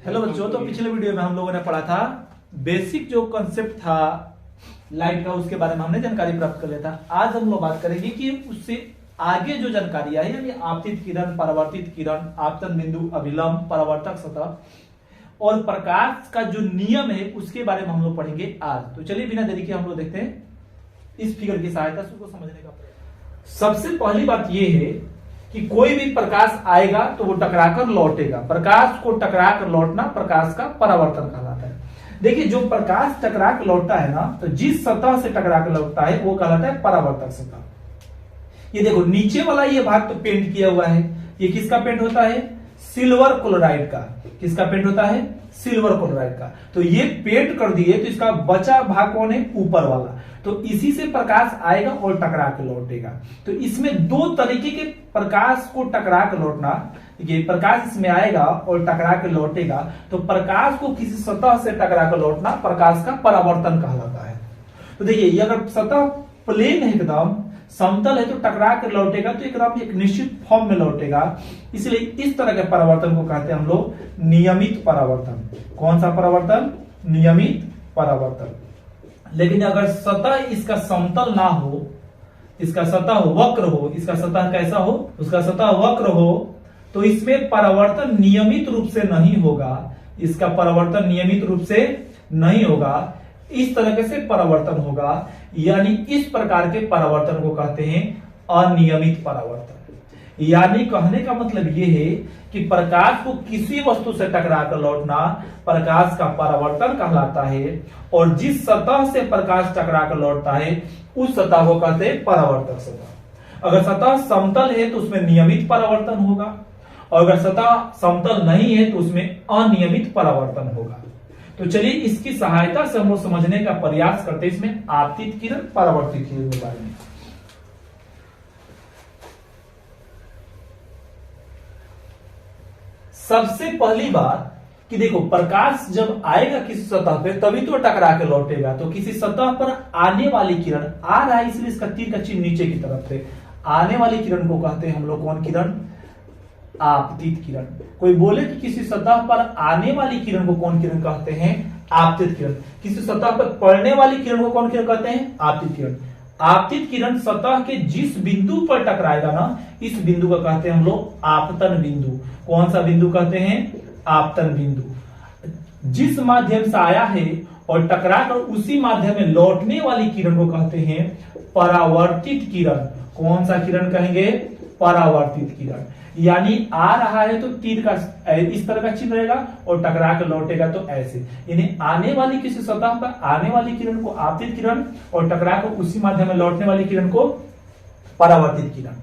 Hello बच्चों, तो पिछले वीडियो में हम लोगों ने पढ़ा था बेसिक जो कॉन्सेप्ट था लाइट का, उसके बारे में हमने जानकारी प्राप्त कर लिया था। आज हम लोग बात करेंगे कि उससे आगे जो जानकारी है, यानी आपतित किरण, परावर्तित किरण, आपतन बिंदु, अभिलंब, परावर्तक सतह और प्रकाश का जो नियम है उसके बारे में हम लोग पढ़ेंगे आज। तो चलिए बिना देरी के हम लोग देखते हैं इस फिगर की सहायता से उसको समझने का प्रयास। सबसे पहली बात यह है कि कोई भी प्रकाश आएगा तो वो टकराकर लौटेगा। प्रकाश को टकराकर लौटना प्रकाश का परावर्तन कहलाता है। देखिए, जो प्रकाश टकरा के लौटता है ना, तो जिस सतह से टकरा के लौटता है वो कहलाता है परावर्तक सतह। ये देखो, नीचे वाला ये भाग तो पेंट किया हुआ है। ये किसका पेंट होता है? सिल्वर क्लोराइड का। किसका पेंट होता है? सिल्वर क्लोराइड का। तो ये पेंट कर दिए तो इसका बचा भाग कौन है? ऊपर वाला। तो इसी से प्रकाश आएगा और टकरा के लौटेगा। तो इसमें दो तरीके के प्रकाश को टकरा के लौटना। ये प्रकाश इसमें आएगा और टकरा के लौटेगा, तो प्रकाश को किसी सतह से टकरा के लौटना प्रकाश का परावर्तन कहलाता है। तो देखिए, ये अगर सतह प्लेन है, एकदम समतल है, तो टकरा के लौटेगा तो एकदम एक निश्चित फॉर्म में लौटेगा। इसलिए इस तरह के परावर्तन को कहते हैं हम लोग नियमित परावर्तन। कौन सा परावर्तन? नियमित परावर्तन। लेकिन अगर सतह इसका समतल ना हो, इसका सतह वक्र हो, इसका सतह कैसा हो? उसका सतह वक्र हो, तो इसमें परावर्तन नियमित रूप से नहीं होगा। इसका परावर्तन नियमित रूप से नहीं होगा। इस तरह से परावर्तन होगा, यानी इस प्रकार के परावर्तन को कहते हैं अनियमित परावर्तन। यानी कहने का मतलब यह है कि प्रकाश को किसी वस्तु से टकरा कर लौटना प्रकाश का परावर्तन कहलाता है, और जिस सतह से प्रकाश टकरा कर लौटता है उस सतह को कहते हैं परावर्तक सतह। अगर सतह समतल है तो उसमें नियमित परावर्तन होगा, और अगर सतह समतल नहीं है तो उसमें अनियमित परावर्तन होगा। तो चलिए इसकी सहायता से हम लोग समझने का प्रयास करते हैं इसमें आपतित किरण, परावर्तित किरण के बारे में। सबसे पहली बात कि देखो, प्रकाश जब आएगा किसी सतह पे तभी तो टकरा के लौटेगा। तो किसी सतह पर आने वाली किरण, आ रहा है इसलिए इसका तीर का चिन्ह नीचे की तरफ से, आने वाली किरण को कहते हैं हम लोग कौन किरण? आपतित किरण। कोई बोले कि किसी सतह पर आने वाली किरण को कौन किरण कहते हैं? आपतित किरण। किसी सतह पर पड़ने वाली किरण को कौन किरण कहते हैं? आपतित किरण। आपतित किरण सतह के जिस बिंदु पर टकराएगा ना, इस बिंदु का कहते हैं हम लोग आपतन बिंदु। कौन सा बिंदु कहते हैं? आपतन बिंदु। जिस माध्यम से आया है और टकराकर उसी माध्यम में लौटने वाली किरण को कहते हैं परावर्तित किरण। कौन सा किरण कहेंगे? परावर्तित किरण। यानी आ रहा है तो तीर का इस तरह का चिन्ह रहेगा और टकरा कर लौटेगा तो ऐसे। यानी आने वाली किसी सतह पर आने वाली किरण को आपतित किरण, और टकरा कर उसी माध्यम में लौटने वाली किरण को परावर्तित किरण।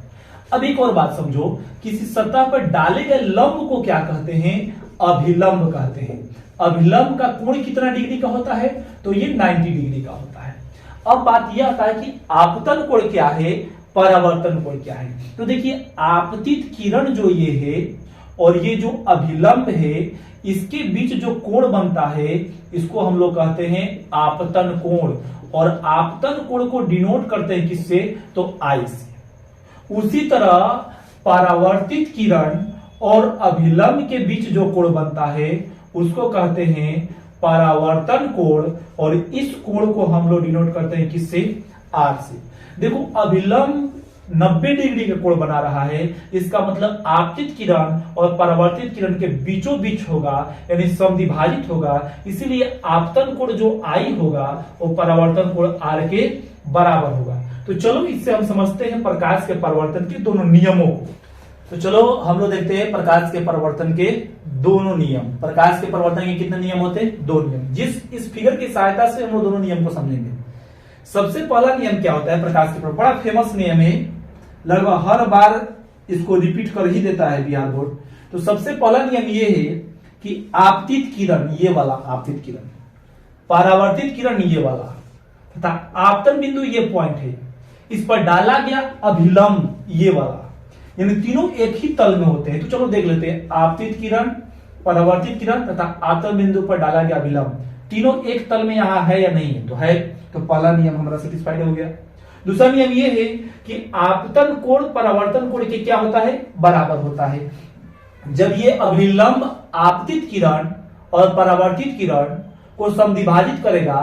अब एक और बात समझो, किसी सतह पर डाले गए लंब को क्या कहते हैं? अभिलंब कहते हैं। अभिलंब का कोण कितना डिग्री का होता है? तो ये 90 डिग्री का होता है। अब बात यह आता है कि आपतन कोण क्या है, परावर्तन कोण क्या है। तो देखिए, आपतित किरण जो ये है और ये जो अभिलंब है, इसके बीच जो कोण बनता है इसको हम लोग कहते हैं आपतन कोण। और आपतन कोण को डिनोट करते हैं किससे? तो आई से। उसी तरह परावर्तित किरण और अभिलंब के बीच जो कोण बनता है उसको कहते हैं परावर्तन कोण, और इस कोण को हम लोग डिनोट करते हैं किससे? आर से। देखो, अभिलंब 90 डिग्री का कोण बना रहा है, इसका मतलब आपतित किरण और परावर्तित किरण के बीचों बीच होगा, यानी समद्विभाजित होगा। इसीलिए आपतन कोण जो आई होगा वो परावर्तन कोण आर के बराबर होगा। तो चलो इससे हम समझते हैं प्रकाश के परावर्तन के दोनों नियमों को। तो चलो हम लोग देखते हैं प्रकाश के परावर्तन के दोनों नियम। प्रकाश के परावर्तन के कितने नियम होते हैं? 2 नियम। इस फिगर की सहायता से हम लोग दोनों नियम को समझेंगे। सबसे पहला नियम क्या होता है प्रकाश के? बड़ा फेमस नियम है, लगभग हर बार इसको रिपीट कर ही देता है बिहार बोर्ड। तो सबसे पहला नियम ये है कि आपतित किरण, ये वाला आपतित किरण, परावर्तित किरण ये वाला, तथा आपतन बिंदु ये पॉइंट है, इस पर डाला गया अभिलंब ये वाला, यानी तीनों एक ही तल में होते हैं। तो चलो देख लेते हैं, आपतित किरण, परावर्तित किरण तथा आपतन बिंदु पर डाला गया अभिलंब, तीनों एक तल में यहां है या नहीं है? तो है। तो पहला नियम हमारा सेटिस्फाइड हो गया। दूसरा नियम यह है कि आपतन कोण परावर्तन कोण के क्या होता है? बराबर होता है। जब ये अभिलंब आपतित किरण और परावर्तित किरण को समद्विभाजित करेगा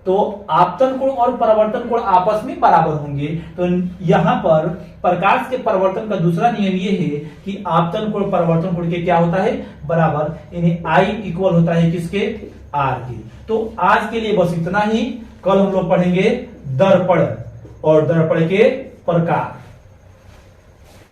तो आपतन कोण और परावर्तन कोण आपस में बराबर होंगे। तो यहां पर प्रकाश के परिवर्तन का दूसरा नियम ये है कि आपतन कोण परावर्तन कोण के क्या होता है, बराबर, यानी I इक्वल होता है किसके, R के। तो आज के लिए बस इतना ही। कल हम लोग पढ़ेंगे दर्पण और दर्पण के प्रकार।